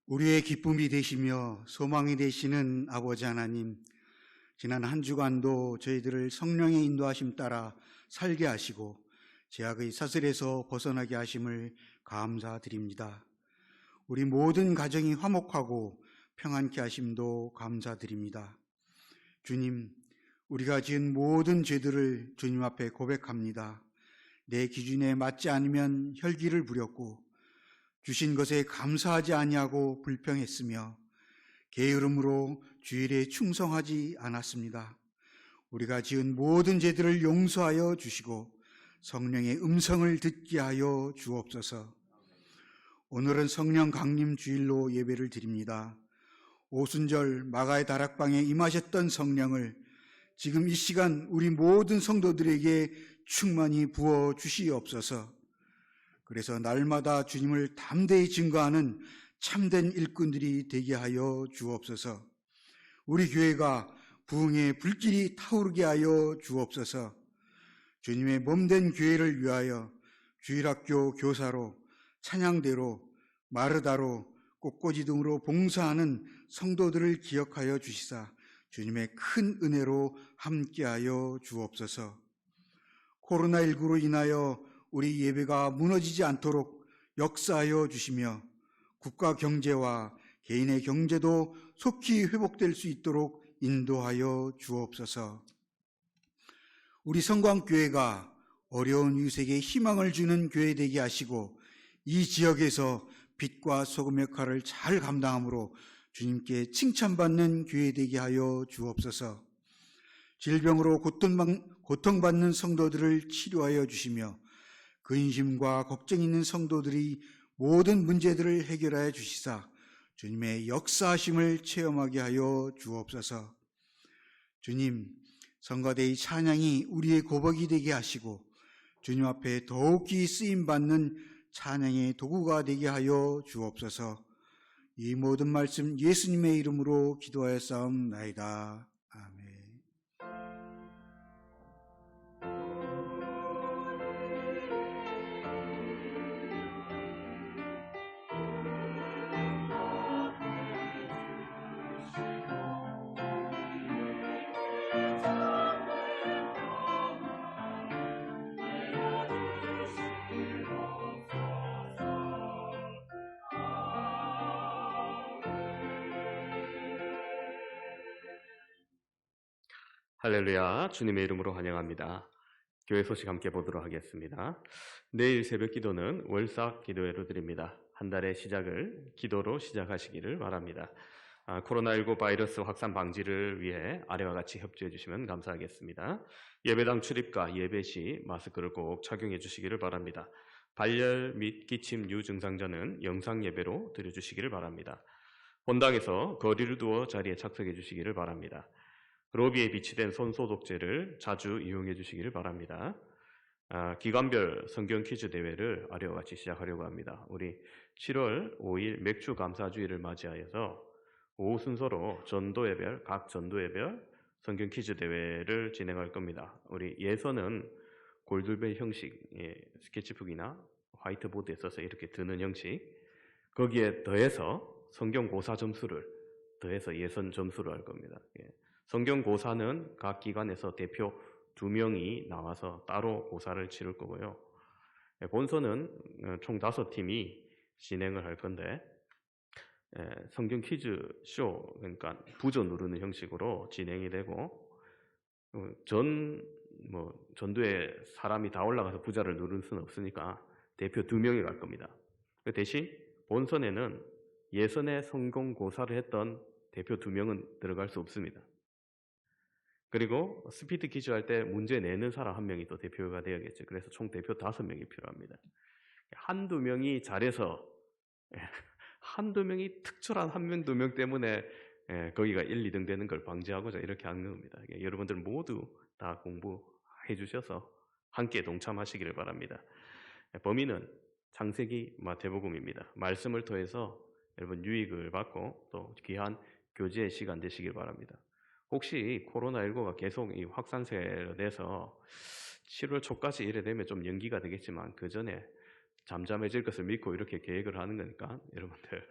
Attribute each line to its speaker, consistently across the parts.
Speaker 1: 우리의 기쁨이 되시며 소망이 되시는 아버지 하나님, 지난 한 주간도 저희들을 성령의 인도하심 따라 살게 하시고 죄악의 사슬에서 벗어나게 하심을 감사드립니다. 우리 모든 가정이 화목하고 평안케 하심도 감사드립니다. 주님, 우리가 지은 모든 죄들을 주님 앞에 고백합니다. 내 기준에 맞지 않으면 혈기를 부렸고 주신 것에 감사하지 아니하고 불평했으며 게으름으로 주일에 충성하지 않았습니다. 우리가 지은 모든 죄들을 용서하여 주시고 성령의 음성을 듣게 하여 주옵소서. 오늘은 성령 강림 주일로 예배를 드립니다. 오순절 마가의 다락방에 임하셨던 성령을 지금 이 시간 우리 모든 성도들에게 충만히 부어 주시옵소서. 그래서 날마다 주님을 담대히 증거하는 참된 일꾼들이 되게 하여 주옵소서. 우리 교회가 부흥의 불길이 타오르게 하여 주옵소서. 주님의 몸된 교회를 위하여 주일학교 교사로, 찬양대로, 마르다로, 꽃꽂이 등으로 봉사하는 성도들을 기억하여 주시사 주님의 큰 은혜로 함께하여 주옵소서. 코로나19로 인하여 우리 예배가 무너지지 않도록 역사하여 주시며 국가 경제와 개인의 경제도 속히 회복될 수 있도록 인도하여 주옵소서. 우리 성광교회가 어려운 유색에 희망을 주는 교회 되게 하시고 이 지역에서 빛과 소금 역할을 잘 감당함으로 주님께 칭찬받는 교회 되게 하여 주옵소서. 질병으로 고통받는 성도들을 치료하여 주시며 근심과 걱정 있는 성도들이 모든 문제들을 해결하여 주시사 주님의 역사하심을 체험하게 하여 주옵소서. 주님, 성가대의 찬양이 우리의 고백이 되게 하시고 주님 앞에 더욱이 쓰임받는 찬양의 도구가 되게 하여 주옵소서. 이 모든 말씀 예수님의 이름으로 기도하여 싸움나이다. 아멘.
Speaker 2: 할렐루야, 주님의 이름으로 환영합니다. 교회 소식 함께 보도록 하겠습니다. 내일 새벽 기도는 월삭 기도회로 드립니다. 한 달의 시작을 기도로 시작하시기를 바랍니다. 코로나19 바이러스 확산 방지를 위해 아래와 같이 협조해 주시면 감사하겠습니다. 예배당 출입과 예배 시 마스크를 꼭 착용해 주시기를 바랍니다. 발열 및 기침 유증상자는 영상 예배로 드려주시기를 바랍니다. 본당에서 거리를 두어 자리에 착석해 주시기를 바랍니다. 로비에 비치된 손소독제를 자주 이용해 주시기를 바랍니다. 기관별 성경 퀴즈 대회를 아래와 같이 시작하려고 합니다. 우리 7월 5일 맥주 감사주의를 맞이하여서 오후 순서로 전도회별, 각 전도회별 성경 퀴즈 대회를 진행할 겁니다. 우리 예선은 골드벨 형식, 스케치북이나 화이트보드에 써서 이렇게 드는 형식, 거기에 더해서 성경 고사 점수를 더해서 예선 점수로 할 겁니다. 성경고사는 각 기관에서 대표 2명이 나와서 따로 고사를 치를 거고요. 본선은 총 5팀이 진행을 할 건데 성경 퀴즈 쇼, 그러니까 부저 누르는 형식으로 진행이 되고 전도에 사람이 다 올라가서 부자를 누를 수는 없으니까 대표 2명이 갈 겁니다. 대신 본선에는 예선에 성공고사를 했던 대표 2명은 들어갈 수 없습니다. 그리고 스피드 퀴즈 할 때 문제 내는 사람 1명이 또 대표가 되어야겠죠. 그래서 총 대표 5명이 필요합니다. 한두 명이 잘해서 한두 명이 특출한 1명, 2명 때문에 거기가 1, 2등 되는 걸 방지하고자 이렇게 하는 겁니다. 여러분들 모두 다 공부해 주셔서 함께 동참하시기를 바랍니다. 범위는 창세기 마태복음입니다. 말씀을 통해서 여러분 유익을 받고 또 귀한 교제의 시간 되시길 바랍니다. 혹시 코로나19가 계속 이 확산세로 돼서 7월 초까지 이래 되면 좀 연기가 되겠지만 그 전에 잠잠해질 것을 믿고 이렇게 계획을 하는 거니까 여러분들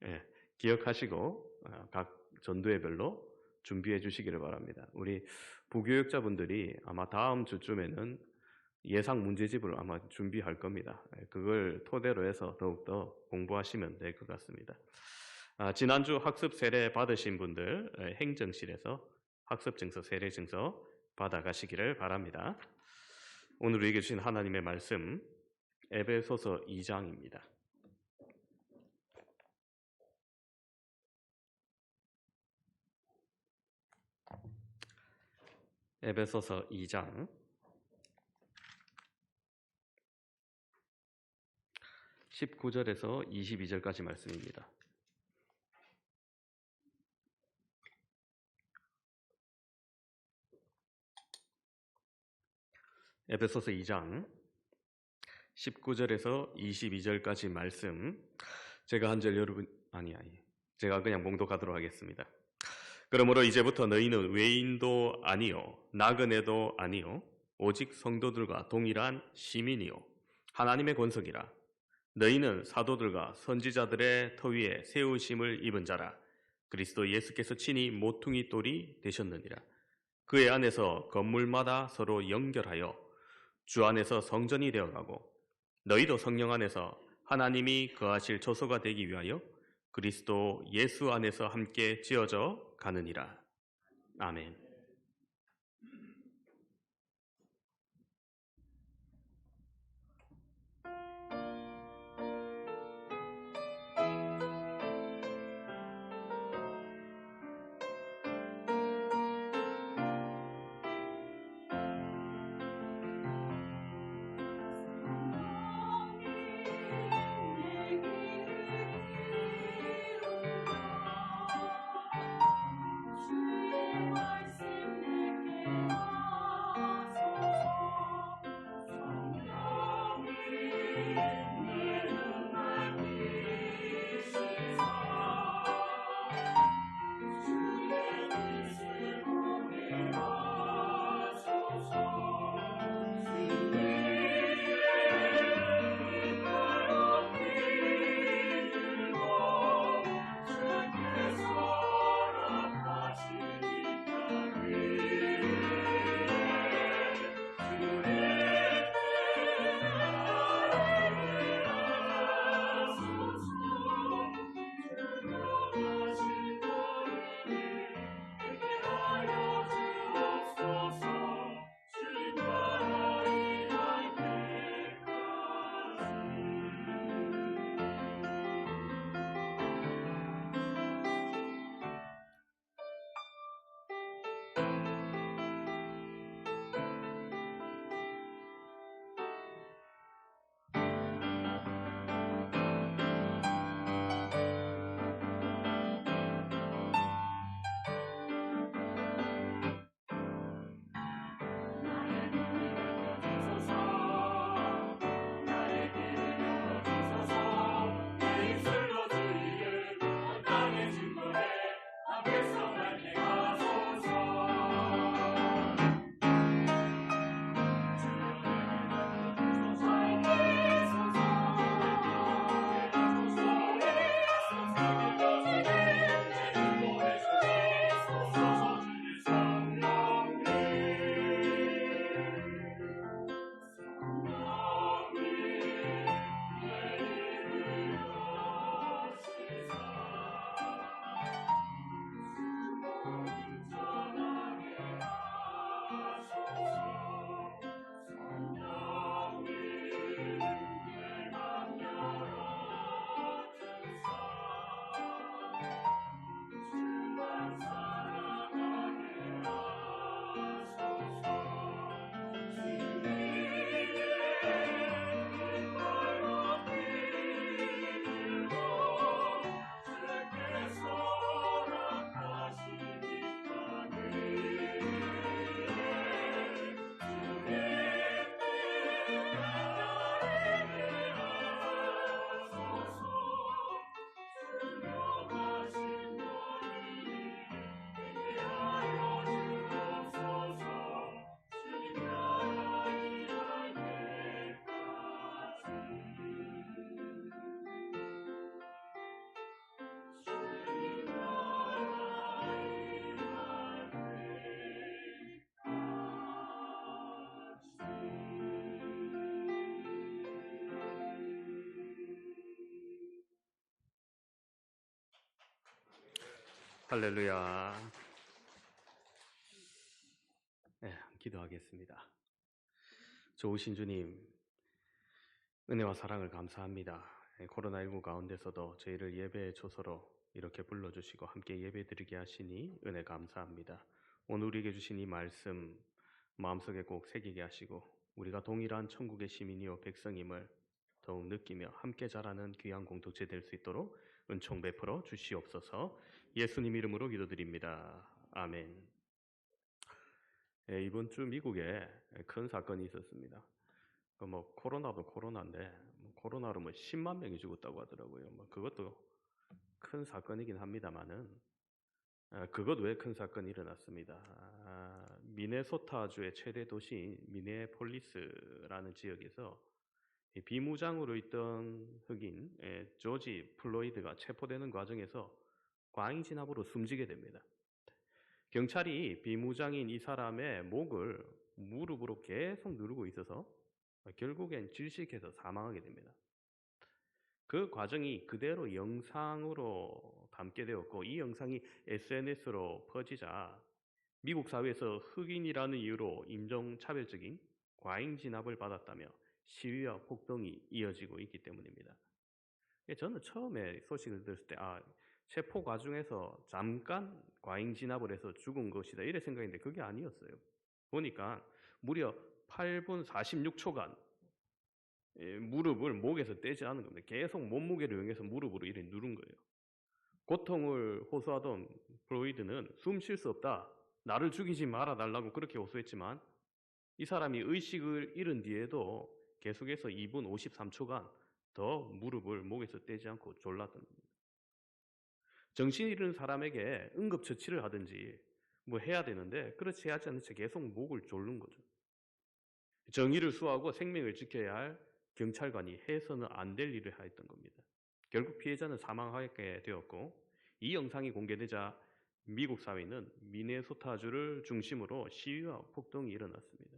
Speaker 2: 예, 기억하시고 각 전도회별로 준비해 주시기를 바랍니다. 우리 부교육자분들이 아마 다음 주쯤에는 예상 문제집을 아마 준비할 겁니다. 그걸 토대로 해서 더욱더 공부하시면 될 것 같습니다. 지난주 학습 세례 받으신 분들 행정실에서 학습 증서, 세례 증서 받아가시기를 바랍니다. 오늘 우리에게 주신 하나님의 말씀 에베소서 2장입니다. 에베소서 2장 19절에서 22절까지 말씀입니다. 에베소서 2장 19절에서 22절까지 말씀 제가 한 절 여러분 제가 그냥 봉독하도록 하겠습니다. 그러므로 이제부터 너희는 외인도 아니요 나그네도 아니요 오직 성도들과 동일한 시민이요 하나님의 권속이라. 너희는 사도들과 선지자들의 터 위에 세우심을 입은 자라. 그리스도 예수께서 친히 모퉁이 돌이 되셨느니라. 그의 안에서 건물마다 서로 연결하여 주 안에서 성전이 되어가고 너희도 성령 안에서 하나님이 거하실 처소가 되기 위하여 그리스도 예수 안에서 함께 지어져 가느니라. 아멘.
Speaker 3: 주의 말씀
Speaker 2: 할렐루야. 네, 기도하겠습니다. 좋으신 주님, 은혜와 사랑을 감사합니다. 코로나19 가운데서도 저희를 예배의 초소로 이렇게 불러주시고 함께 예배드리게 하시니 은혜 감사합니다. 오늘 우리에게 주신 이 말씀 마음속에 꼭 새기게 하시고 우리가 동일한 천국의 시민이요 백성임을 더욱 느끼며 함께 자라는 귀한 공동체 될 수 있도록 은총 베풀어 주시옵소서. 예수님 이름으로 기도드립니다. 아멘. 이번 주 미국에 큰 사건이 있었습니다. 코로나도 코로나인데 코로나로 10만 명이 죽었다고 하더라고요. 그것도 큰 사건이긴 합니다만은 그것 외에 큰 사건이 일어났습니다. 미네소타주의 최대 도시인 미네폴리스라는 지역에서 비무장으로 있던 흑인 조지 플로이드가 체포되는 과정에서 과잉 진압으로 숨지게 됩니다. 경찰이 비무장인 이 사람의 목을 무릎으로 계속 누르고 있어서 결국엔 질식해서 사망하게 됩니다. 그 과정이 그대로 영상으로 담게 되었고 이 영상이 SNS로 퍼지자 미국 사회에서 흑인이라는 이유로 인종차별적인 과잉 진압을 받았다며 시위와 폭동이 이어지고 있기 때문입니다. 저는 처음에 소식을 들었을 때 체포 과정에서 잠깐 과잉 진압을 해서 죽은 것이다 이래 생각했는데 그게 아니었어요. 보니까 무려 8분 46초간 무릎을 목에서 떼지 않은 겁니다. 계속 몸무게를 이용해서 무릎으로 이렇게 누른 거예요. 고통을 호소하던 플로이드는 숨 쉴 수 없다, 나를 죽이지 말아달라고 그렇게 호소했지만 이 사람이 의식을 잃은 뒤에도 계속해서 2분 53초간 더 무릎을 목에서 떼지 않고 졸랐던 겁니다. 정신 잃은 사람에게 응급처치를 하든지 해야 되는데 그렇지 하지 않은 채 계속 목을 졸른 거죠. 정의를 수호하고 생명을 지켜야 할 경찰관이 해서는 안 될 일을 하였던 겁니다. 결국 피해자는 사망하게 되었고 이 영상이 공개되자 미국 사회는 미네소타주를 중심으로 시위와 폭동이 일어났습니다.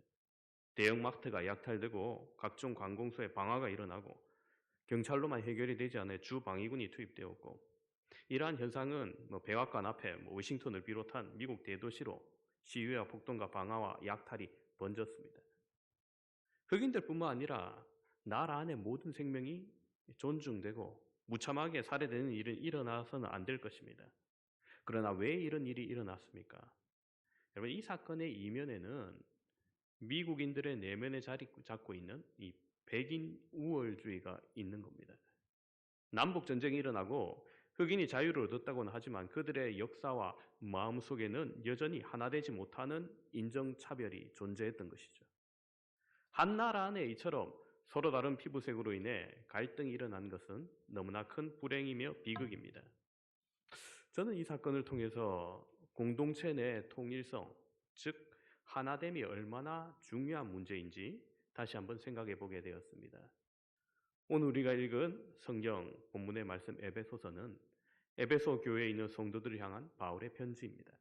Speaker 2: 대형마트가 약탈되고 각종 관공서에 방화가 일어나고 경찰로만 해결이 되지 않아 주방위군이 투입되었고 이러한 현상은 백악관 앞에 워싱턴을 비롯한 미국 대도시로 시위와 폭동과 방화와 약탈이 번졌습니다. 흑인들뿐만 아니라 나라 안의 모든 생명이 존중되고 무참하게 살해되는 일은 일어나서는 안 될 것입니다. 그러나 왜 이런 일이 일어났습니까? 여러분, 이 사건의 이면에는 미국인들의 내면에 자리 잡고 있는 이 백인 우월주의가 있는 겁니다. 남북 전쟁이 일어나고 흑인이 자유를 얻었다고는 하지만 그들의 역사와 마음속에는 여전히 하나 되지 못하는 인종차별이 존재했던 것이죠. 한 나라 안에 이처럼 서로 다른 피부색으로 인해 갈등이 일어난 것은 너무나 큰 불행이며 비극입니다. 저는 이 사건을 통해서 공동체 내 통일성, 즉 하나됨이 얼마나 중요한 문제인지 다시 한번 생각해 보게 되었습니다. 오늘 우리가 읽은 성경 본문의 말씀 에베소서는 에베소 교회에 있는 성도들을 향한 바울의 편지입니다.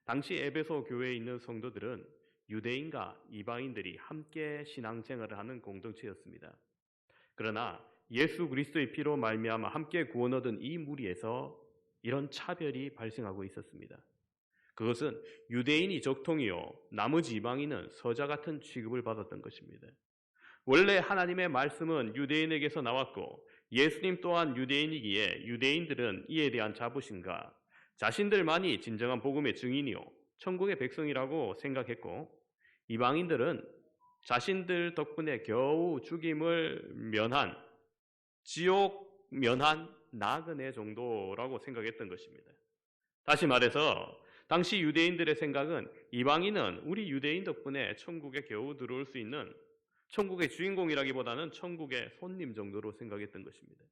Speaker 2: 당시 에베소 교회에 있는 성도들은 유대인과 이방인들이 함께 신앙생활을 하는 공동체였습니다. 그러나 예수 그리스도의 피로 말미암아 함께 구원 얻은 이 무리에서 이런 차별이 발생하고 있었습니다. 그것은 유대인이 적통이요 나머지 이방인은 서자 같은 취급을 받았던 것입니다. 원래 하나님의 말씀은 유대인에게서 나왔고 예수님 또한 유대인이기에 유대인들은 이에 대한 자부심과 자신들만이 진정한 복음의 증인이요 천국의 백성이라고 생각했고 이방인들은 자신들 덕분에 겨우 죽임을 면한 지옥 면한 나그네 정도라고 생각했던 것입니다. 다시 말해서 당시 유대인들의 생각은 이방인은 우리 유대인 덕분에 천국에 겨우 들어올 수 있는 천국의 주인공이라기보다는 천국의 손님 정도로 생각했던 것입니다.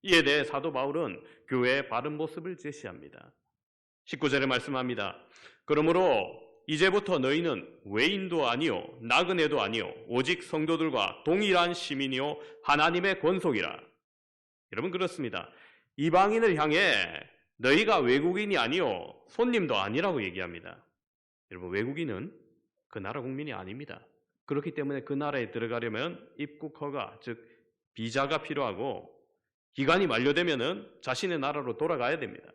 Speaker 2: 이에 대해 사도 바울은 교회의 바른 모습을 제시합니다. 19절에 말씀합니다. 그러므로 이제부터 너희는 외인도 아니요 나그네도 아니요 오직 성도들과 동일한 시민이요 하나님의 권속이라. 여러분 그렇습니다. 이방인을 향해 너희가 외국인이 아니요 손님도 아니라고 얘기합니다. 여러분 외국인은 그 나라 국민이 아닙니다. 그렇기 때문에 그 나라에 들어가려면 입국 허가, 즉 비자가 필요하고 기간이 만료되면은 자신의 나라로 돌아가야 됩니다.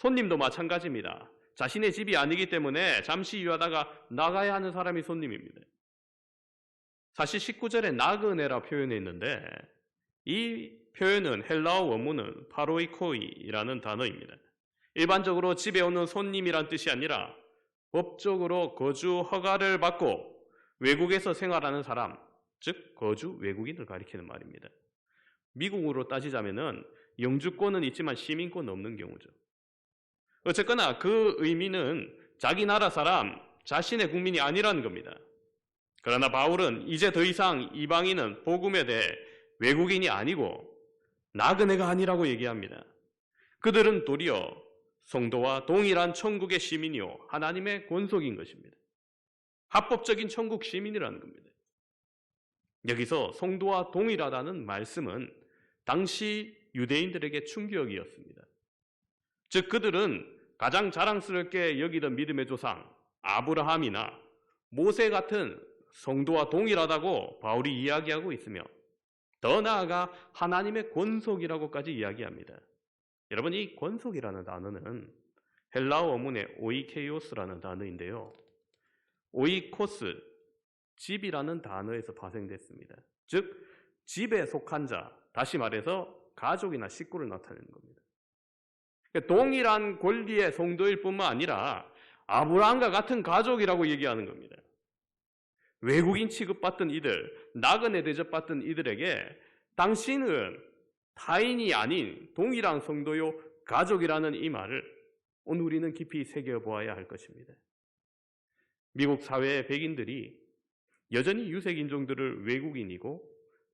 Speaker 2: 손님도 마찬가지입니다. 자신의 집이 아니기 때문에 잠시 유하다가 나가야 하는 사람이 손님입니다. 사실 19절에 나그네라 표현해 있는데 이 표현은 헬라어 원문은 파로이코이라는 단어입니다. 일반적으로 집에 오는 손님이란 뜻이 아니라 법적으로 거주 허가를 받고 외국에서 생활하는 사람, 즉 거주 외국인을 가리키는 말입니다. 미국으로 따지자면은 영주권은 있지만 시민권은 없는 경우죠. 어쨌거나 그 의미는 자기 나라 사람, 자신의 국민이 아니라는 겁니다. 그러나 바울은 이제 더 이상 이방인은 복음에 대해 외국인이 아니고 나그네가 아니라고 얘기합니다. 그들은 도리어 성도와 동일한 천국의 시민이요 하나님의 권속인 것입니다. 합법적인 천국 시민이라는 겁니다. 여기서 성도와 동일하다는 말씀은 당시 유대인들에게 충격이었습니다. 즉 그들은 가장 자랑스럽게 여기던 믿음의 조상 아브라함이나 모세 같은 성도와 동일하다고 바울이 이야기하고 있으며 더 나아가 하나님의 권속이라고까지 이야기합니다. 여러분, 이 권속이라는 단어는 헬라어 원문의 오이케이오스라는 단어인데요. 오이코스, 집이라는 단어에서 파생됐습니다. 즉 집에 속한 자, 다시 말해서 가족이나 식구를 나타내는 겁니다. 동일한 권리의 성도일 뿐만 아니라 아브라함과 같은 가족이라고 얘기하는 겁니다. 외국인 취급받던 이들, 나그네 대접받던 이들에게 당신은 타인이 아닌 동일한 성도요 가족이라는 이 말을 오늘 우리는 깊이 새겨보아야 할 것입니다. 미국 사회의 백인들이 여전히 유색인종들을 외국인이고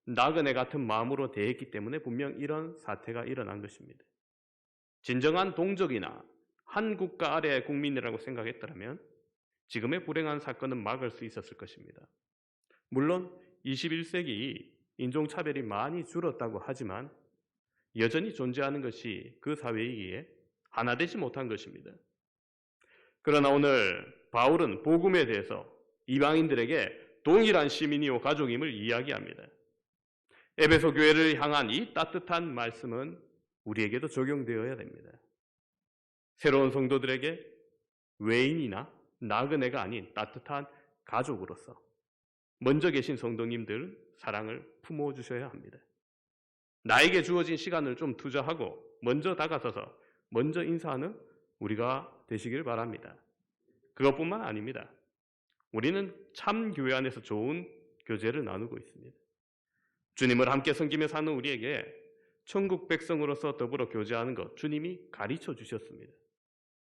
Speaker 2: 나그네 같은 마음으로 대했기 때문에 분명 이런 사태가 일어난 것입니다. 진정한 동족이나 한 국가 아래의 국민이라고 생각했더라면 지금의 불행한 사건은 막을 수 있었을 것입니다. 물론 21세기 인종차별이 많이 줄었다고 하지만 여전히 존재하는 것이 그 사회이기에 하나 되지 못한 것입니다. 그러나 오늘 바울은 복음에 대해서 이방인들에게 동일한 시민이요 가족임을 이야기합니다. 에베소 교회를 향한 이 따뜻한 말씀은 우리에게도 적용되어야 됩니다. 새로운 성도들에게 외인이나 나그네가 아닌 따뜻한 가족으로서 먼저 계신 성도님들 사랑을 품어주셔야 합니다. 나에게 주어진 시간을 좀 투자하고 먼저 다가서서 먼저 인사하는 우리가 되시길 바랍니다. 그것뿐만 아닙니다. 우리는 참 교회 안에서 좋은 교제를 나누고 있습니다. 주님을 함께 섬기며 사는 우리에게 천국 백성으로서 더불어 교제하는 것 주님이 가르쳐 주셨습니다.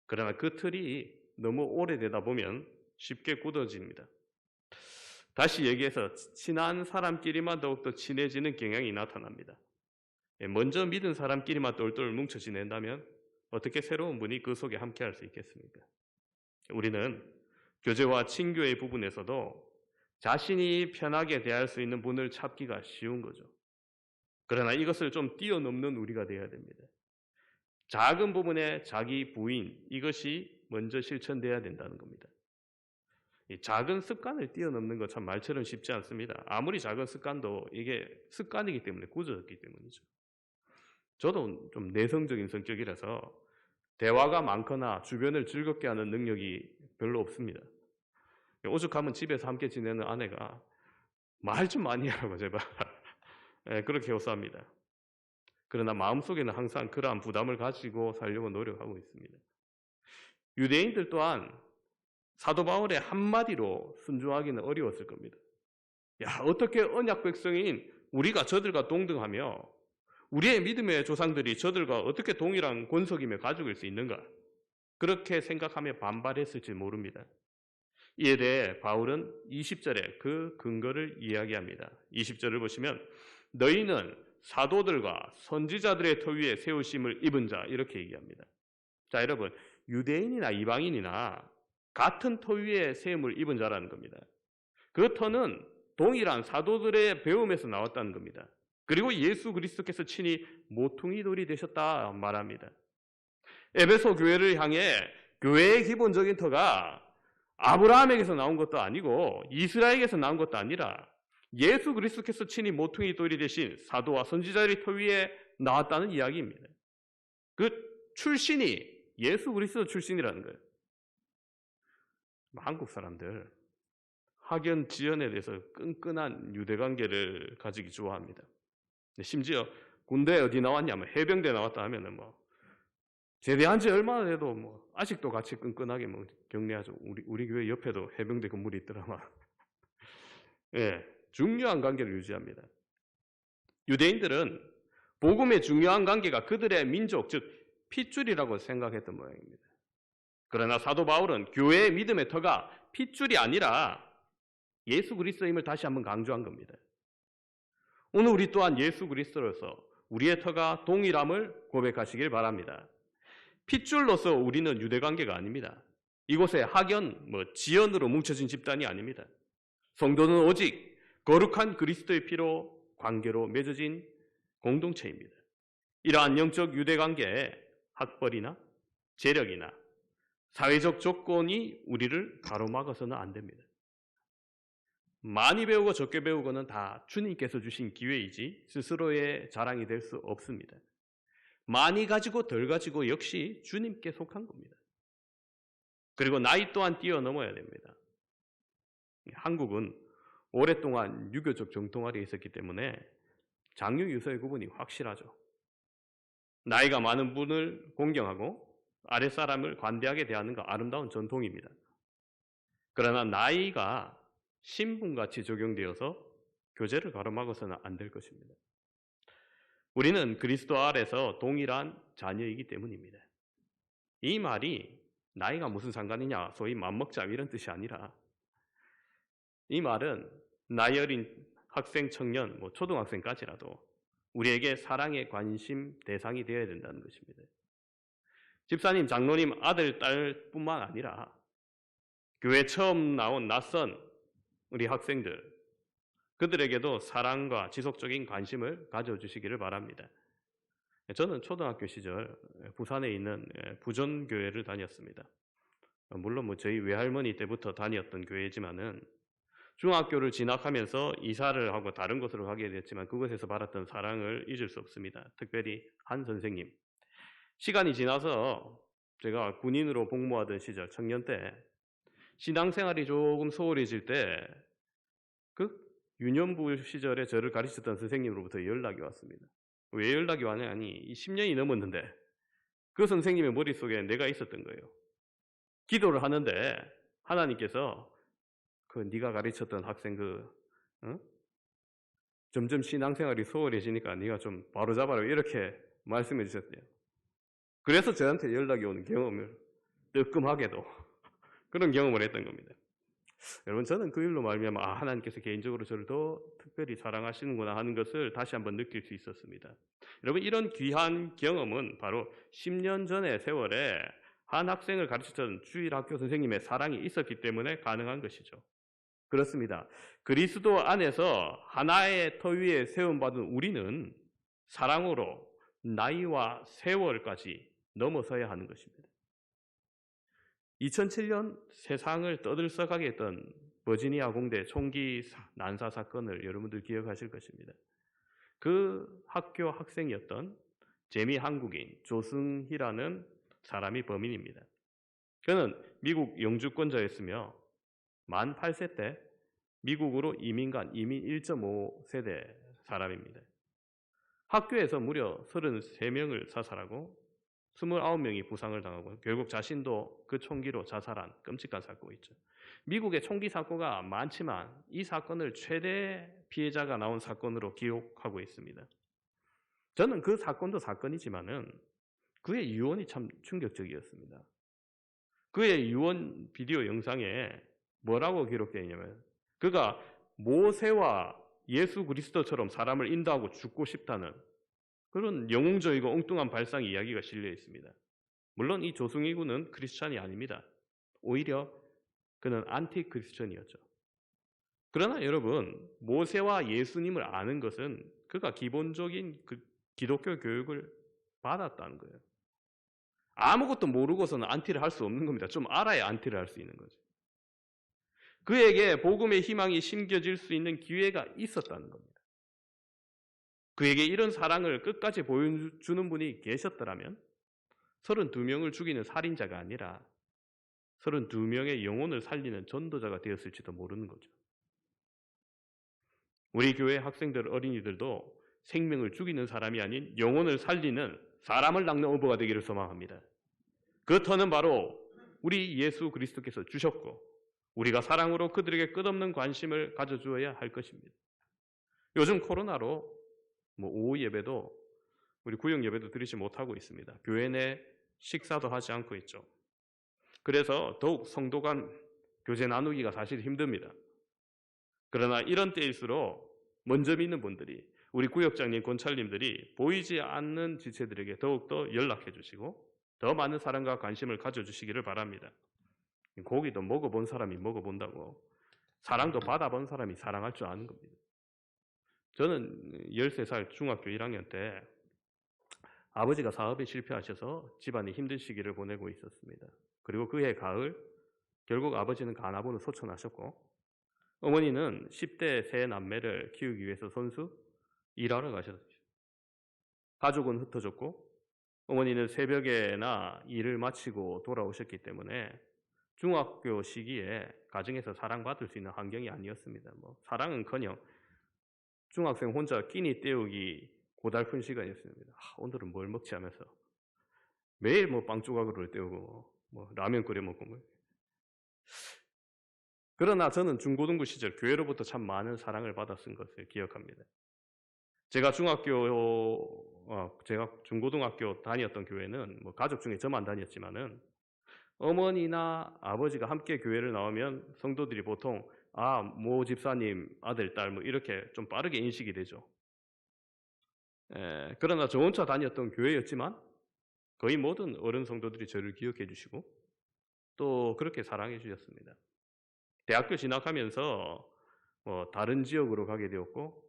Speaker 2: 그러나 그 틀이 너무 오래되다 보면 쉽게 굳어집니다. 다시 얘기해서 친한 사람끼리만 더욱더 친해지는 경향이 나타납니다. 먼저 믿은 사람끼리만 똘똘 뭉쳐 지낸다면 어떻게 새로운 분이 그 속에 함께할 수 있겠습니까? 우리는 교제와 친교의 부분에서도 자신이 편하게 대할 수 있는 분을 찾기가 쉬운 거죠. 그러나 이것을 좀 뛰어넘는 우리가 되어야 됩니다. 작은 부분에 자기 부인, 이것이 먼저 실천돼야 된다는 겁니다. 이 작은 습관을 뛰어넘는 것 참 말처럼 쉽지 않습니다. 아무리 작은 습관도 이게 습관이기 때문에 굳어졌기 때문이죠. 저도 좀 내성적인 성격이라서 대화가 많거나 주변을 즐겁게 하는 능력이 별로 없습니다. 오죽하면 집에서 함께 지내는 아내가 말 좀 많이 하라고 제발 그렇게 호소합니다. 그러나 마음속에는 항상 그러한 부담을 가지고 살려고 노력하고 있습니다. 유대인들 또한 사도 바울의 한마디로 순종하기는 어려웠을 겁니다. 야, 어떻게 언약 백성인 우리가 저들과 동등하며 우리의 믿음의 조상들이 저들과 어떻게 동일한 권속임에 가족일 수 있는가? 그렇게 생각하며 반발했을지 모릅니다. 이에 대해 바울은 20절에 그 근거를 이야기합니다. 20절을 보시면 너희는 사도들과 선지자들의 터 위에 세우심을 입은 자, 이렇게 얘기합니다. 자, 여러분, 유대인이나 이방인이나 같은 터 위에 세움을 입은 자라는 겁니다. 그 터는 동일한 사도들의 배움에서 나왔다는 겁니다. 그리고 예수 그리스도께서 친히 모퉁이 돌이 되셨다 말합니다. 에베소 교회를 향해 교회의 기본적인 터가 아브라함에게서 나온 것도 아니고 이스라엘에게서 나온 것도 아니라 예수 그리스도께서 친히 모퉁이 돌이 되신 사도와 선지자들의 터 위에 나왔다는 이야기입니다. 그 출신이 예수 그리스도 출신이라는 거예요. 한국 사람들 학연 지연에 대해서 끈끈한 유대관계를 가지기 좋아합니다. 심지어 군대 어디 나왔냐면 해병대 나왔다 하면은 제대한 지 얼마나 돼도 아직도 같이 끈끈하게 격려하죠. 우리 교회 옆에도 해병대 건물이 있더라만. 예, 중요한 관계를 유지합니다. 유대인들은 복음의 중요한 관계가 그들의 민족, 즉 핏줄이라고 생각했던 모양입니다. 그러나 사도 바울은 교회의 믿음의 터가 핏줄이 아니라 예수 그리스도임을 다시 한번 강조한 겁니다. 오늘 우리 또한 예수 그리스도로서 우리의 터가 동일함을 고백하시길 바랍니다. 핏줄로서 우리는 유대관계가 아닙니다. 이곳에 학연, 지연으로 뭉쳐진 집단이 아닙니다. 성도는 오직 거룩한 그리스도의 피로 관계로 맺어진 공동체입니다. 이러한 영적 유대관계에 학벌이나 재력이나 사회적 조건이 우리를 가로막아서는 안 됩니다. 많이 배우고 적게 배우고는 다 주님께서 주신 기회이지 스스로의 자랑이 될 수 없습니다. 많이 가지고 덜 가지고 역시 주님께 속한 겁니다. 그리고 나이 또한 뛰어넘어야 됩니다. 한국은 오랫동안 유교적 정통 아래에 있었기 때문에 장유 유서의 구분이 확실하죠. 나이가 많은 분을 공경하고 아랫사람을 관대하게 대하는 거 아름다운 전통입니다. 그러나 나이가 신분같이 적용되어서 교제를 가로막아서는 안 될 것입니다. 우리는 그리스도 아래서 동일한 자녀이기 때문입니다. 이 말이 나이가 무슨 상관이냐, 소위 맘먹자 이런 뜻이 아니라 이 말은 나이 어린 학생, 청년, 초등학생까지라도 우리에게 사랑의 관심 대상이 되어야 된다는 것입니다. 집사님, 장로님, 아들, 딸뿐만 아니라 교회 처음 나온 낯선 우리 학생들, 그들에게도 사랑과 지속적인 관심을 가져주시기를 바랍니다. 저는 초등학교 시절 부산에 있는 부전교회를 다녔습니다. 물론 저희 외할머니 때부터 다녔던 교회지만은 중학교를 진학하면서 이사를 하고 다른 곳으로 가게 됐지만 그곳에서 받았던 사랑을 잊을 수 없습니다. 특별히 한 선생님. 시간이 지나서 제가 군인으로 복무하던 시절 청년 때 신앙생활이 조금 소홀해질 때 그 유년부 시절에 저를 가르쳤던 선생님으로부터 연락이 왔습니다. 왜 연락이 왔냐니 10년이 넘었는데 그 선생님의 머릿속에 내가 있었던 거예요. 기도를 하는데 하나님께서 네가 가르쳤던 학생 점점 신앙생활이 소홀해지니까 네가 좀 바로잡아라 이렇게 말씀해 주셨대요. 그래서 저한테 연락이 오는 경험을 뜨끔하게도 그런 경험을 했던 겁니다. 여러분, 저는 그 일로 말미암아 하나님께서 개인적으로 저를 더 특별히 사랑하시는구나 하는 것을 다시 한번 느낄 수 있었습니다. 여러분, 이런 귀한 경험은 바로 10년 전의 세월에 한 학생을 가르쳤던 주일학교 선생님의 사랑이 있었기 때문에 가능한 것이죠. 그렇습니다. 그리스도 안에서 하나의 터 위에 세움받은 우리는 사랑으로 나이와 세월까지 넘어서야 하는 것입니다. 2007년 세상을 떠들썩하게 했던 버지니아 공대 총기 난사 사건을 여러분들 기억하실 것입니다. 그 학교 학생이었던 재미 한국인 조승희라는 사람이 범인입니다. 그는 미국 영주권자였으며 만 8세 때 미국으로 이민 1.5세대 사람입니다. 학교에서 무려 33명을 사살하고 29명이 부상을 당하고 결국 자신도 그 총기로 자살한 끔찍한 사건이 있죠. 미국의 총기 사고가 많지만 이 사건을 최대 피해자가 나온 사건으로 기억하고 있습니다. 저는 그 사건도 사건이지만은 그의 유언이 참 충격적이었습니다. 그의 유언 비디오 영상에 뭐라고 기록되어 있냐면 그가 모세와 예수 그리스도처럼 사람을 인도하고 죽고 싶다는 그런 영웅적이고 엉뚱한 발상 이야기가 실려 있습니다. 물론 이 조승희 군은 크리스찬이 아닙니다. 오히려 그는 안티 크리스천이었죠. 그러나 여러분, 모세와 예수님을 아는 것은 그가 기본적인 기독교 교육을 받았다는 거예요. 아무것도 모르고서는 안티를 할 수 없는 겁니다. 좀 알아야 안티를 할 수 있는 거죠. 그에게 복음의 희망이 심겨질 수 있는 기회가 있었다는 겁니다. 그에게 이런 사랑을 끝까지 보여주는 분이 계셨더라면 32명을 죽이는 살인자가 아니라 32명의 영혼을 살리는 전도자가 되었을지도 모르는 거죠. 우리 교회 학생들, 어린이들도 생명을 죽이는 사람이 아닌 영혼을 살리는 사람을 낚는 어부가 되기를 소망합니다. 그 터는 바로 우리 예수 그리스도께서 주셨고 우리가 사랑으로 그들에게 끝없는 관심을 가져주어야 할 것입니다. 요즘 코로나로 오후 예배도 우리 구역 예배도 드리지 못하고 있습니다. 교회 내 식사도 하지 않고 있죠. 그래서 더욱 성도 간 교제 나누기가 사실 힘듭니다. 그러나 이런 때일수록 먼저 믿는 분들이 우리 구역장님, 권찰님들이 보이지 않는 지체들에게 더욱더 연락해 주시고 더 많은 사랑과 관심을 가져주시기를 바랍니다. 고기도 먹어본 사람이 먹어본다고 사랑도 받아본 사람이 사랑할 줄 아는 겁니다. 저는 13살 중학교 1학년 때 아버지가 사업에 실패하셔서 집안이 힘든 시기를 보내고 있었습니다. 그리고 그해 가을 결국 아버지는 간암으로 소천하셨고 어머니는 10대 세 남매를 키우기 위해서 선수 일하러 가셨어요. 가족은 흩어졌고 어머니는 새벽에나 일을 마치고 돌아오셨기 때문에 중학교 시기에 가정에서 사랑받을 수 있는 환경이 아니었습니다. 사랑은커녕 중학생 혼자 끼니 때우기 고달픈 시간이었습니다. 오늘은 뭘 먹지 하면서 매일 빵 조각으로 때우고 라면 끓여 먹고 그러나 저는 중고등부 시절 교회로부터 참 많은 사랑을 받았은 것을 기억합니다. 제가 중고등학교 다녔던 교회는 가족 중에 저만 다녔지만은 어머니나 아버지가 함께 교회를 나오면 성도들이 보통 모 집사님 아들, 딸 이렇게 좀 빠르게 인식이 되죠. 그러나 저 혼자 다녔던 교회였지만 거의 모든 어른 성도들이 저를 기억해 주시고 또 그렇게 사랑해 주셨습니다. 대학교 진학하면서 다른 지역으로 가게 되었고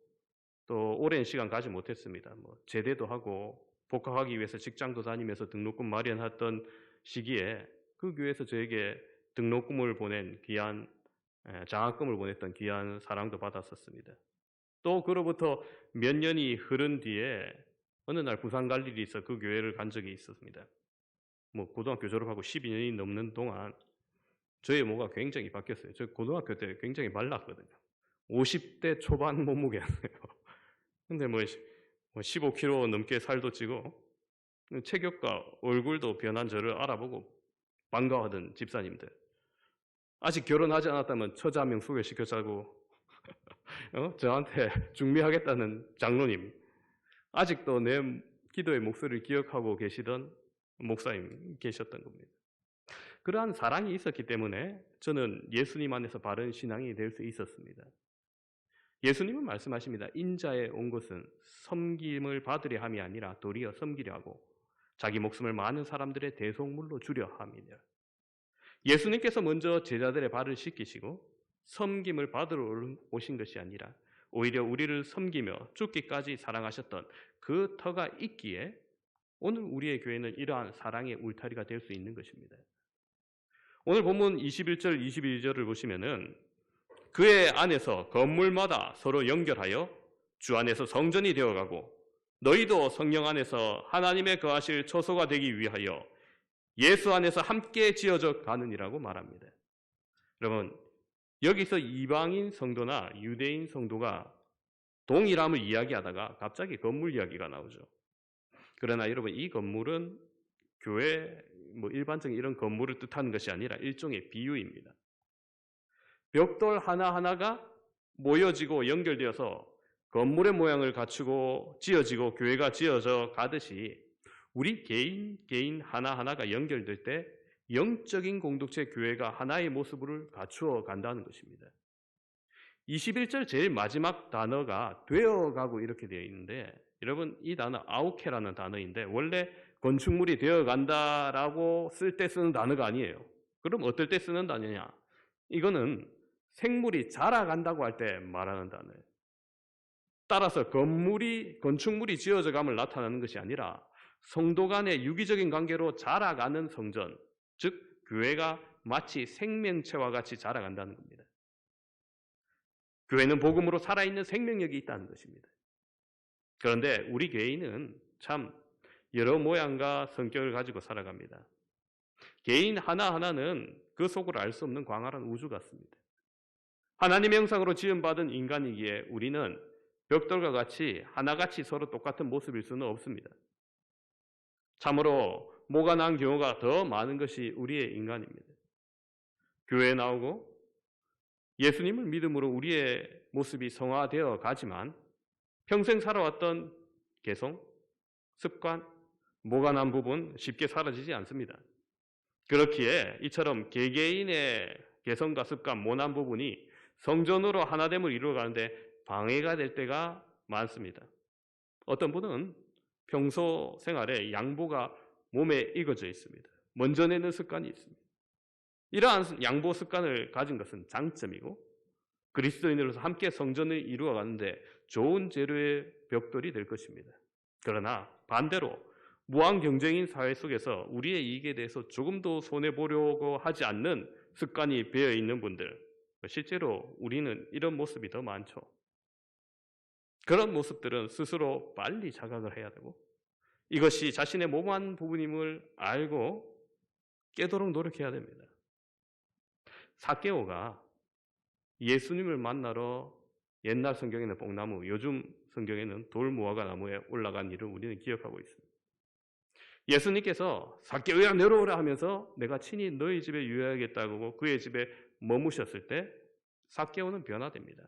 Speaker 2: 또 오랜 시간 가지 못했습니다. 제대도 하고 복학하기 위해서 직장도 다니면서 등록금 마련했던 시기에 그 교회에서 저에게 등록금을 보낸 귀한 장학금을 보냈던 귀한 사랑도 받았었습니다. 또 그로부터 몇 년이 흐른 뒤에 어느 날 부산 갈 일이 있어 그 교회를 간 적이 있었습니다. 고등학교 졸업하고 12년이 넘는 동안 저의 몸가 굉장히 바뀌었어요. 저 고등학교 때 굉장히 말랐거든요. 50대 초반 몸무게였어요. 근데 15kg 넘게 살도 찌고 체격과 얼굴도 변한 저를 알아보고 반가워하던 집사님들. 아직 결혼하지 않았다면 처자 한 명 소개시켜자고 저한테 중매하겠다는 장로님. 아직도 내 기도의 목소리를 기억하고 계시던 목사님 계셨던 겁니다. 그러한 사랑이 있었기 때문에 저는 예수님 안에서 바른 신앙이 될 수 있었습니다. 예수님은 말씀하십니다. 인자에 온 것은 섬김을 받으려 함이 아니라 도리어 섬기려 하고 자기 목숨을 많은 사람들의 대속물로 주려 함이니라. 예수님께서 먼저 제자들의 발을 씻기시고 섬김을 받으러 오신 것이 아니라 오히려 우리를 섬기며 죽기까지 사랑하셨던 그 터가 있기에 오늘 우리의 교회는 이러한 사랑의 울타리가 될 수 있는 것입니다. 오늘 본문 21절, 22절을 보시면은 그의 안에서 건물마다 서로 연결하여 주 안에서 성전이 되어가고 너희도 성령 안에서 하나님의 거하실 처소가 되기 위하여 예수 안에서 함께 지어져 가느니라고 말합니다. 여러분, 여기서 이방인 성도나 유대인 성도가 동일함을 이야기하다가 갑자기 건물 이야기가 나오죠. 그러나 여러분, 이 건물은 교회 일반적인 이런 건물을 뜻하는 것이 아니라 일종의 비유입니다. 벽돌 하나하나가 모여지고 연결되어서 건물의 모양을 갖추고 지어지고 교회가 지어져 가듯이 우리 개인 하나하나가 연결될 때 영적인 공동체 교회가 하나의 모습을 갖추어 간다는 것입니다. 21절 제일 마지막 단어가 되어가고 이렇게 되어 있는데 여러분 이 단어 아우케라는 단어인데 원래 건축물이 되어간다라고 쓸 때 쓰는 단어가 아니에요. 그럼 어떨 때 쓰는 단어냐? 이거는 생물이 자라간다고 할 때 말하는 단어예요. 따라서 건축물이 지어져 감을 나타내는 것이 아니라 성도 간의 유기적인 관계로 자라가는 성전, 즉 교회가 마치 생명체와 같이 자라간다는 겁니다. 교회는 복음으로 살아있는 생명력이 있다는 것입니다. 그런데 우리 교회는 참 여러 모양과 성격을 가지고 살아갑니다. 개인 하나하나는 그 속을 알 수 없는 광활한 우주 같습니다. 하나님의 형상으로 지음받은 인간이기에 우리는 벽돌과 같이 하나같이 서로 똑같은 모습일 수는 없습니다. 참으로 모가 난 경우가 더 많은 것이 우리의 인간입니다. 교회에 나오고 예수님을 믿음으로 우리의 모습이 성화되어 가지만 평생 살아왔던 개성, 습관, 모가 난 부분 쉽게 사라지지 않습니다. 그렇기에 이처럼 개개인의 개성과 습관, 모난 부분이 성전으로 하나됨을 이루어가는데 방해가 될 때가 많습니다. 어떤 분은 평소 생활에 양보가 몸에 익어져 있습니다. 먼저 내는 습관이 있습니다. 이러한 양보 습관을 가진 것은 장점이고 그리스도인으로서 함께 성전을 이루어가는데 좋은 재료의 벽돌이 될 것입니다. 그러나 반대로 무한 경쟁인 사회 속에서 우리의 이익에 대해서 조금도 손해보려고 하지 않는 습관이 배어있는 분들, 실제로 우리는 이런 모습이 더 많죠. 그런 모습들은 스스로 빨리 자각을 해야 되고 이것이 자신의 모호한 부분임을 알고 깨도록 노력해야 됩니다. 삭개오가 예수님을 만나러 옛날 성경에는 뽕나무, 요즘 성경에는 돌무화과 나무에 올라간 일을 우리는 기억하고 있습니다. 예수님께서 삭개오야 내려오라 하면서 내가 친히 너희 집에 유하겠다고 그의 집에 머무셨을 때 삭개오는 변화됩니다.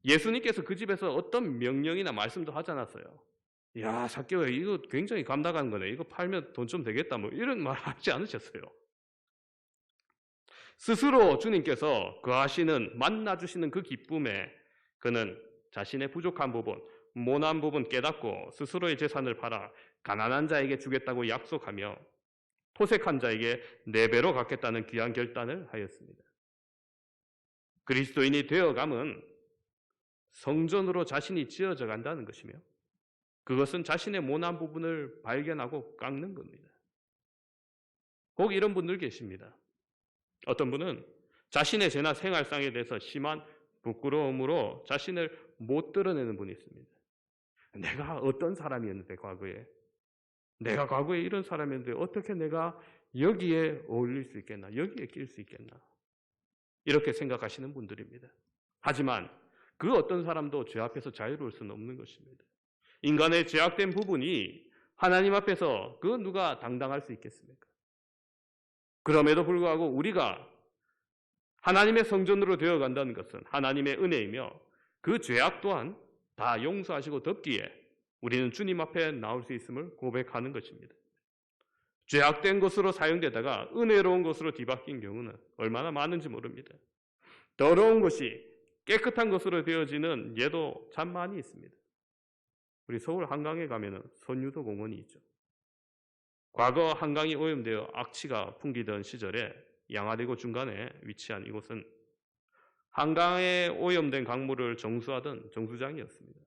Speaker 2: 예수님께서 그 집에서 어떤 명령이나 말씀도 하지 않았어요. 야, 삭개오야 이거 굉장히 감당하는 거네. 이거 팔면 돈 좀 되겠다. 뭐 이런 말 하지 않으셨어요. 스스로 주님께서 거하시는 만나주시는 그 기쁨에 그는 자신의 부족한 부분, 모난 부분 깨닫고 스스로의 재산을 팔아 가난한 자에게 주겠다고 약속하며 토색한 자에게 4배로 갚겠다는 귀한 결단을 하였습니다. 그리스도인이 되어감은 성전으로 자신이 지어져 간다는 것이며 그것은 자신의 모난 부분을 발견하고 깎는 겁니다. 꼭 이런 분들 계십니다. 어떤 분은 자신의 죄나 생활상에 대해서 심한 부끄러움으로 자신을 못 드러내는 분이 있습니다. 내가 어떤 사람이었는데 과거에 내가 과거에 이런 사람이었는데 어떻게 내가 여기에 어울릴 수 있겠나? 여기에 낄 수 있겠나? 이렇게 생각하시는 분들입니다. 하지만 그 어떤 사람도 죄 앞에서 자유로울 수는 없는 것입니다. 인간의 죄악된 부분이 하나님 앞에서 그 누가 당당할 수 있겠습니까? 그럼에도 불구하고 우리가 하나님의 성전으로 되어간다는 것은 하나님의 은혜이며 그 죄악 또한 다 용서하시고 덮기에 우리는 주님 앞에 나올 수 있음을 고백하는 것입니다. 죄악된 것으로 사용되다가 은혜로운 것으로 뒤바뀐 경우는 얼마나 많은지 모릅니다. 더러운 것이 깨끗한 것으로 되어지는 예도 참 많이 있습니다. 우리 서울 한강에 가면은 선유도 공원이 있죠. 과거 한강이 오염되어 악취가 풍기던 시절에 양화대교 중간에 위치한 이곳은 한강에 오염된 강물을 정수하던 정수장이었습니다.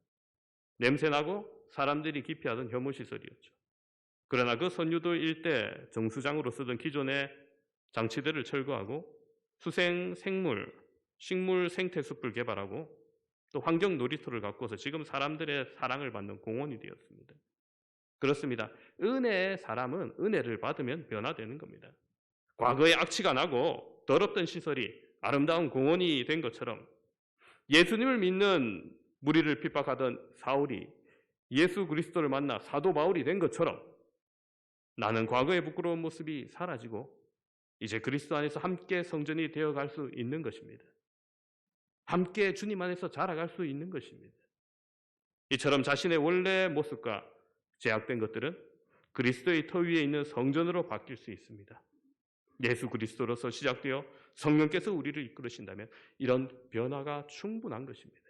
Speaker 2: 냄새나고 사람들이 기피하던 혐오시설이었죠. 그러나 그 선유도 일대 정수장으로 쓰던 기존의 장치들을 철거하고 수생, 생물, 식물 생태숲을 개발하고 또 환경 놀이터를 갖고서 지금 사람들의 사랑을 받는 공원이 되었습니다. 그렇습니다. 은혜의 사람은 은혜를 받으면 변화되는 겁니다. 과거에 악취가 나고 더럽던 시설이 아름다운 공원이 된 것처럼 예수님을 믿는 무리를 핍박하던 사울이 예수 그리스도를 만나 사도 바울이 된 것처럼 나는 과거의 부끄러운 모습이 사라지고 이제 그리스도 안에서 함께 성전이 되어갈 수 있는 것입니다. 함께 주님 안에서 자라갈 수 있는 것입니다. 이처럼 자신의 원래 모습과 제약된 것들은 그리스도의 터 위에 있는 성전으로 바뀔 수 있습니다. 예수 그리스도로서 시작되어 성령께서 우리를 이끌으신다면 이런 변화가 충분한 것입니다.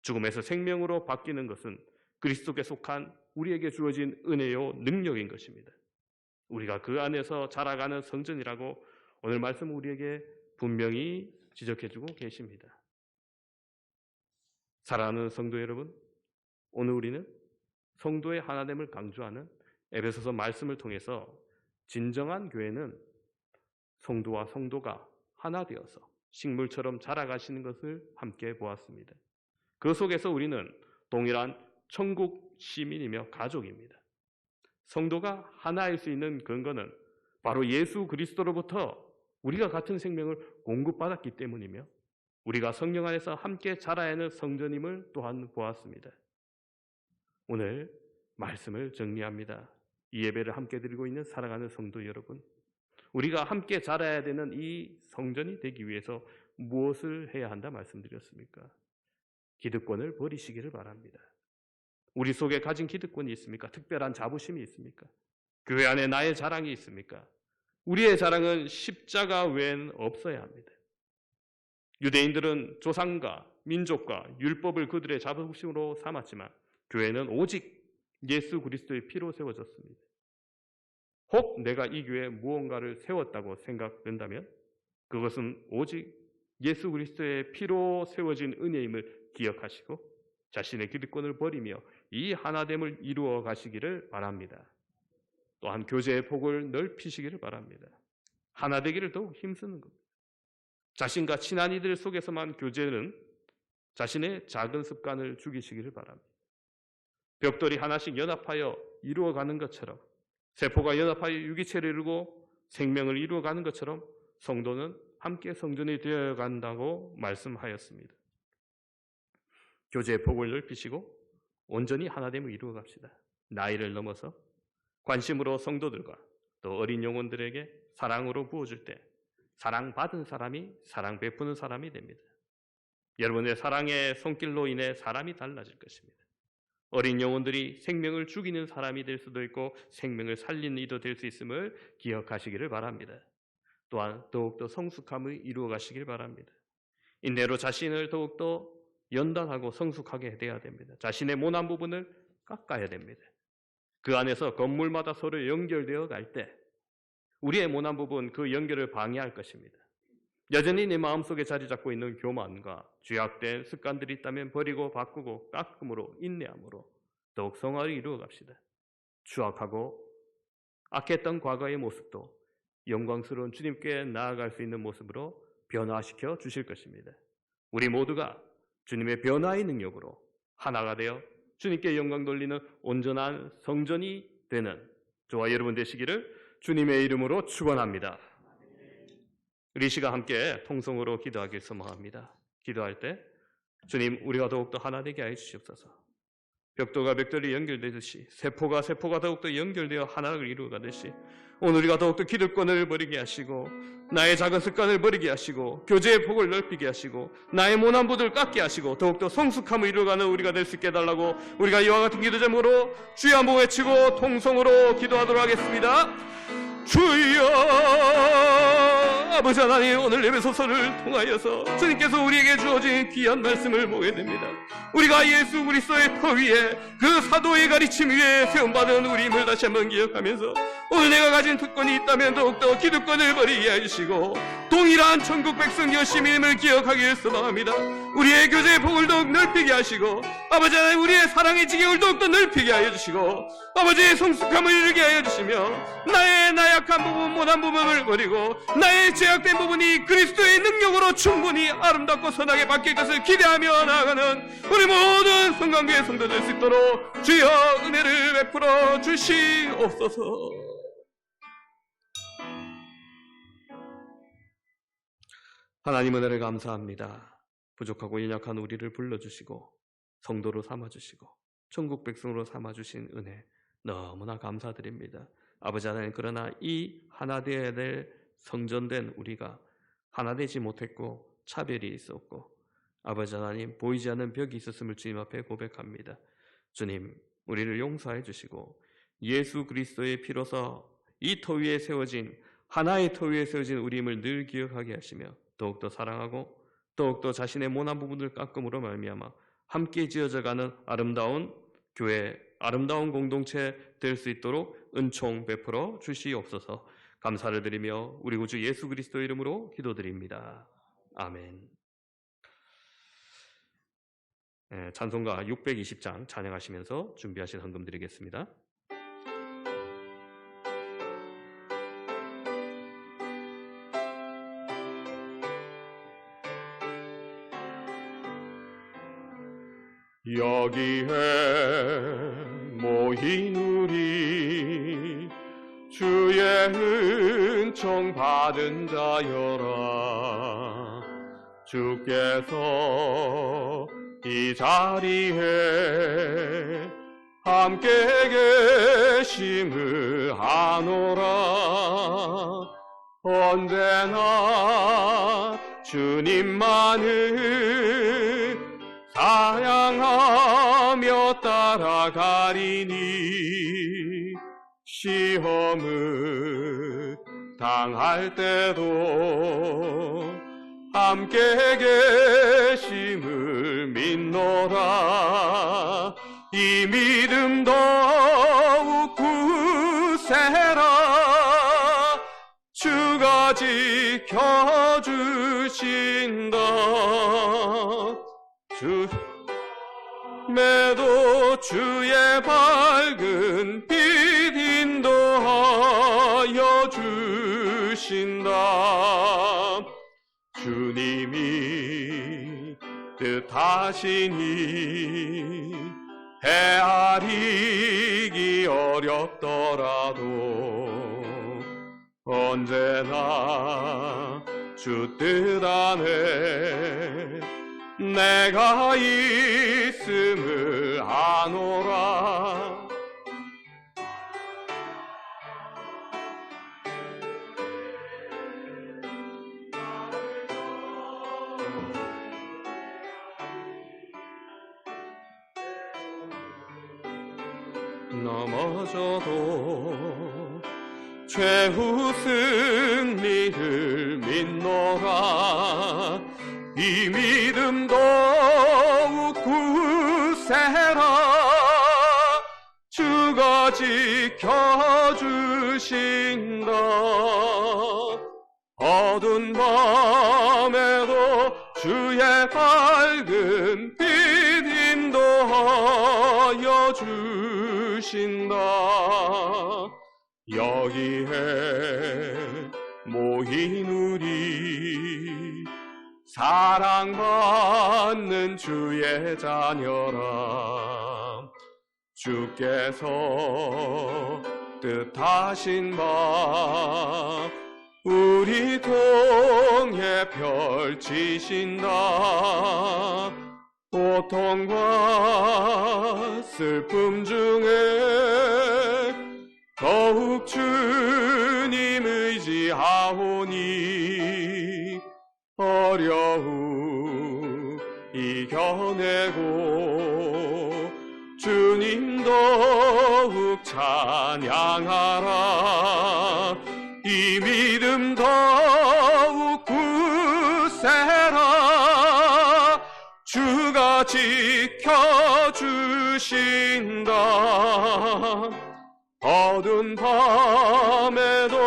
Speaker 2: 죽음에서 생명으로 바뀌는 것은 그리스도께 속한 우리에게 주어진 은혜요 능력인 것입니다. 우리가 그 안에서 자라가는 성전이라고 오늘 말씀 우리에게 분명히 지적해주고 계십니다. 사랑하는 성도 여러분, 오늘 우리는 성도의 하나됨을 강조하는 에베소서 말씀을 통해서 진정한 교회는 성도와 성도가 하나 되어서 식물처럼 자라가시는 것을 함께 보았습니다. 그 속에서 우리는 동일한 천국 시민이며 가족입니다. 성도가 하나일 수 있는 근거는 바로 예수 그리스도로부터 우리가 같은 생명을 공급받았기 때문이며 우리가 성령 안에서 함께 자라야 하는 성전임을 또한 보았습니다. 오늘 말씀을 정리합니다. 이 예배를 함께 드리고 있는 사랑하는 성도 여러분, 우리가 함께 자라야 되는 이 성전이 되기 위해서 무엇을 해야 한다 말씀드렸습니까? 기득권을 버리시기를 바랍니다. 우리 속에 가진 기득권이 있습니까? 특별한 자부심이 있습니까? 교회 안에 나의 자랑이 있습니까? 우리의 자랑은 십자가 외엔 없어야 합니다. 유대인들은 조상과 민족과 율법을 그들의 자부심으로 삼았지만 교회는 오직 예수 그리스도의 피로 세워졌습니다. 혹 내가 이 교회에 무언가를 세웠다고 생각된다면 그것은 오직 예수 그리스도의 피로 세워진 은혜임을 기억하시고 자신의 기득권을 버리며 이 하나됨을 이루어 가시기를 바랍니다. 또한 교제의 폭을 넓히시기를 바랍니다. 하나 되기를 더욱 힘쓰는 겁니다. 자신과 친한 이들 속에서만 교제는 자신의 작은 습관을 죽이시기를 바랍니다. 벽돌이 하나씩 연합하여 이루어가는 것처럼 세포가 연합하여 유기체를 이루고 생명을 이루어가는 것처럼 성도는 함께 성전이 되어간다고 말씀하였습니다. 교제의 폭을 넓히시고 온전히 하나됨을 이루어갑시다. 나이를 넘어서 관심으로 성도들과 또 어린 영혼들에게 사랑으로 부어줄 때 사랑받은 사람이 사랑 베푸는 사람이 됩니다. 여러분의 사랑의 손길로 인해 사람이 달라질 것입니다. 어린 영혼들이 생명을 죽이는 사람이 될 수도 있고 생명을 살리는 이도 될 수 있음을 기억하시기를 바랍니다. 또한 더욱더 성숙함을 이루어 가시길 바랍니다. 인내로 자신을 더욱더 연단하고 성숙하게 돼야 됩니다. 자신의 모난 부분을 깎아야 됩니다. 그 안에서 건물마다 서로 연결되어 갈 때 우리의 모난 부분 그 연결을 방해할 것입니다. 여전히 내 마음속에 자리 잡고 있는 교만과 죄악된 습관들이 있다면 버리고 바꾸고 깎음으로 인내함으로 더욱 성화를 이루어 갑시다. 추악하고 악했던 과거의 모습도 영광스러운 주님께 나아갈 수 있는 모습으로 변화시켜 주실 것입니다. 우리 모두가 주님의 변화의 능력으로 하나가 되어 주님께 영광 돌리는 온전한 성전이 되는 저와 여러분 되시기를 주님의 이름으로 축원합니다. 우리 시간 함께 통성으로 기도하길 소망합니다. 기도할 때 주님 우리가 더욱더 하나 되게 하여 주시옵소서. 벽돌과 벽돌이 연결되듯이 세포가 더욱더 연결되어 하나를 이루어가듯이 오늘 우리가 더욱더 기득권을 버리게 하시고 나의 작은 습관을 버리게 하시고 교제의 폭을 넓히게 하시고 나의 모난 부들을 깎게 하시고 더욱더 성숙함을 이루어가는 우리가 될 수 있게 해달라고 우리가 이와 같은 기도 제목으로 주여 한번 외치고 통성으로 기도하도록 하겠습니다. 주여 아버지 하나님, 오늘 예배 소설을 통하여서 주님께서 우리에게 주어진 귀한 말씀을 보게 됩니다. 우리가 예수 그리스도의 터 위에 그 사도의 가르침 위에 세움받은 우리임을 다시 한번 기억하면서 오늘 내가 가진 특권이 있다면 더욱더 기득권을 버리게 해주시고 동일한 천국 백성 열심임을 기억하기를 소망합니다. 우리의 교제의 폭을 더욱 넓히게 하시고 아버지 하나님 우리의 사랑의 지경을 더욱더 넓히게 하여 주시고 아버지의 성숙함을 이루게 하여 주시며 나의 나약한 부분 못한 부분을 버리고 나의 제약된 부분이 그리스도의 능력으로 충분히 아름답고 선하게 바뀔 것을 기대하며 나아가는 우리 모든 성강교회 성도 될 수 있도록 주여 은혜를 베풀어 주시옵소서. 하나님 은혜를 감사합니다. 부족하고 연약한 우리를 불러주시고 성도로 삼아주시고 천국 백성으로 삼아주신 은혜 너무나 감사드립니다. 아버지 하나님, 그러나 이 하나 되어야 될 성전된 우리가 하나 되지 못했고 차별이 있었고 아버지 하나님 보이지 않는 벽이 있었음을 주님 앞에 고백합니다. 주님 우리를 용서해 주시고 예수 그리스도의 피로서 이 터 위에 세워진 하나의 터 위에 세워진 우리임을 늘 기억하게 하시며 더욱더 사랑하고 더욱더 자신의 모난 부분을 깎음으로 말미암아 함께 지어져가는 아름다운 교회, 아름다운 공동체 될 수 있도록 은총 베풀어 주시옵소서. 감사를 드리며 우리 구주 예수 그리스도 이름으로 기도드립니다. 아멘. 찬송가 620장 찬양하시면서 준비하신 헌금 드리겠습니다. 여기에 모인 우리 주의 은총 받은 자여라. 주께서 이 자리에 함께 계심을 아노라. 언제나 주님만을 사랑하며 따라가리니 시험을 당할 때도 함께 계심을 믿노라. 이 믿음 더욱 굳세라. 주가 지켜주신다. 매도 주의 밝은 빛 인도하여 주신다. 주님이 뜻하시니 헤아리기 어렵더라도 언제나 주 뜻 안에 내가 있음을 아노라. 넘어져도 최후 승리를 믿노라. 이 믿음 더욱 굳세라. 주가 지켜주신다. 어두운 밤에도 주의 밝은 빛 인도하여 주신다. 여기에 모인 우리 사랑받는 주의 자녀라. 주께서 뜻하신 바 우리 통해 펼치신다. 고통과 슬픔 중에 더욱 주님 의지하오니 어려움 이겨내고 주님 더욱 찬양하라. 이 믿음 더욱 굳세라. 주가 지켜주신다. 어두운 밤에도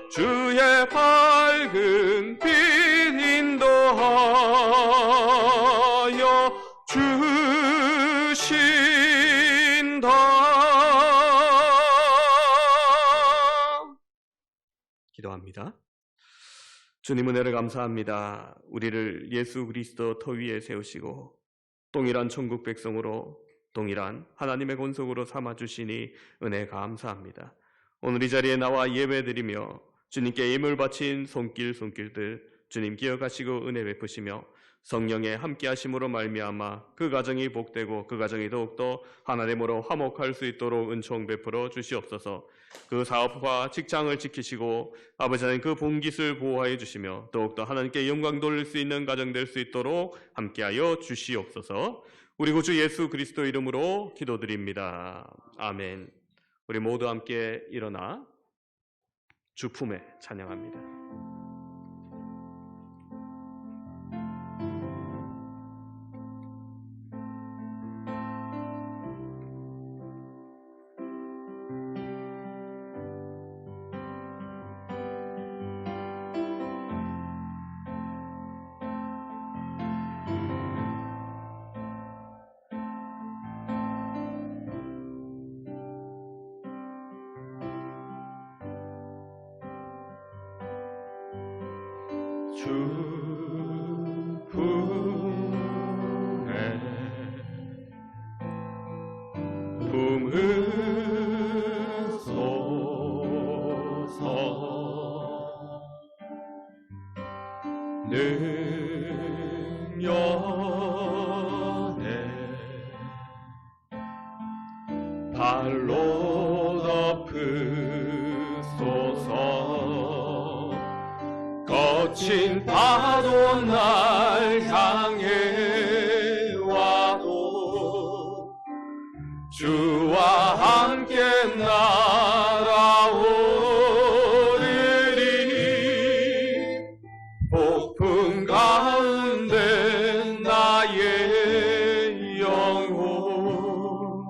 Speaker 2: 주의 밝은 빛 인도하여 주신다. 기도합니다. 주님 은혜를 감사합니다. 우리를 예수 그리스도 터 위에 세우시고 동일한 천국 백성으로 동일한 하나님의 권속으로 삼아주시니 은혜 감사합니다. 오늘 이 자리에 나와 예배드리며 주님께 예물 바친 손길들 주님 기억하시고 은혜 베푸시며 성령의 함께하심으로 말미암아 그 가정이 복되고 그 가정이 더욱더 하나님으로 화목할 수 있도록 은총 베풀어 주시옵소서. 그 사업과 직장을 지키시고 아버지 하나님 그 본깃을 보호하여 주시며 더욱더 하나님께 영광 돌릴 수 있는 가정 될 수 있도록 함께하여 주시옵소서. 우리 구주 예수 그리스도 이름으로 기도드립니다. 아멘. 우리 모두 함께 일어나 주 품에 찬양합니다. 주 품에 품으소 연애 발로 덮으소서. 거친 파도 날 향해 와도 주와 함께 날아오르리. 폭풍 가운데 나의 영혼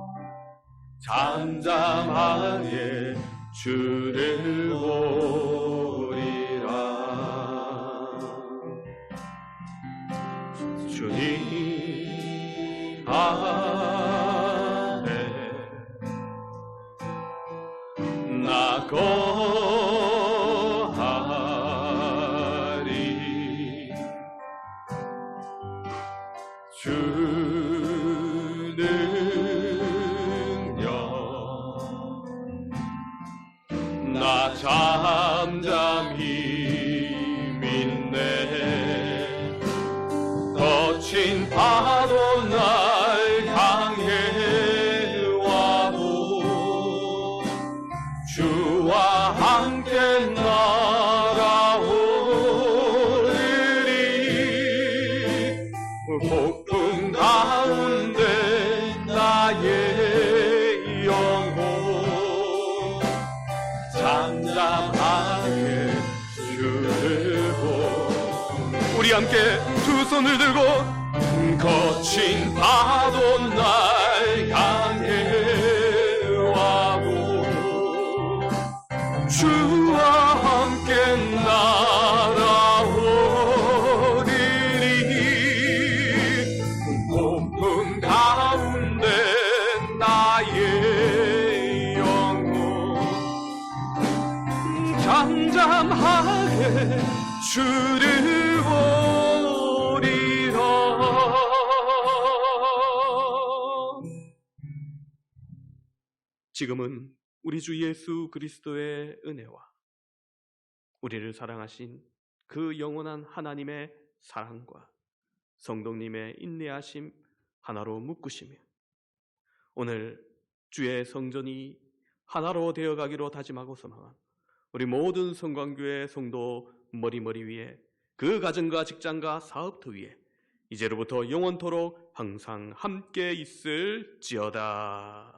Speaker 2: 잠잠하게 주를 보리라. 주님 안에 나 거하리. 주는요 나 잠잠히 믿네. 거친 파도 날 향해 와도 주와 함께 날아오르리. 폭풍 가운데 나의 영혼 잠잠하게 주를 보. 우리 함께 두 손을 들고 거친 파도 날 향해 와도 주와 함께 날아오리리. 폭풍 가운데 나의 영혼 잠잠하게 주를 보리라. 지금은 우리 주 예수 그리스도의 은혜와 우리를 사랑하신 그 영원한 하나님의 사랑과 성도님의 인내하심 하나로 묶으시며 오늘 주의 성전이 하나로 되어가기로 다짐하고 소망한 우리 모든 성광교회 성도 머리 위에 그 가정과 직장과 사업터 위에 이제로부터 영원토록 항상 함께 있을지어다.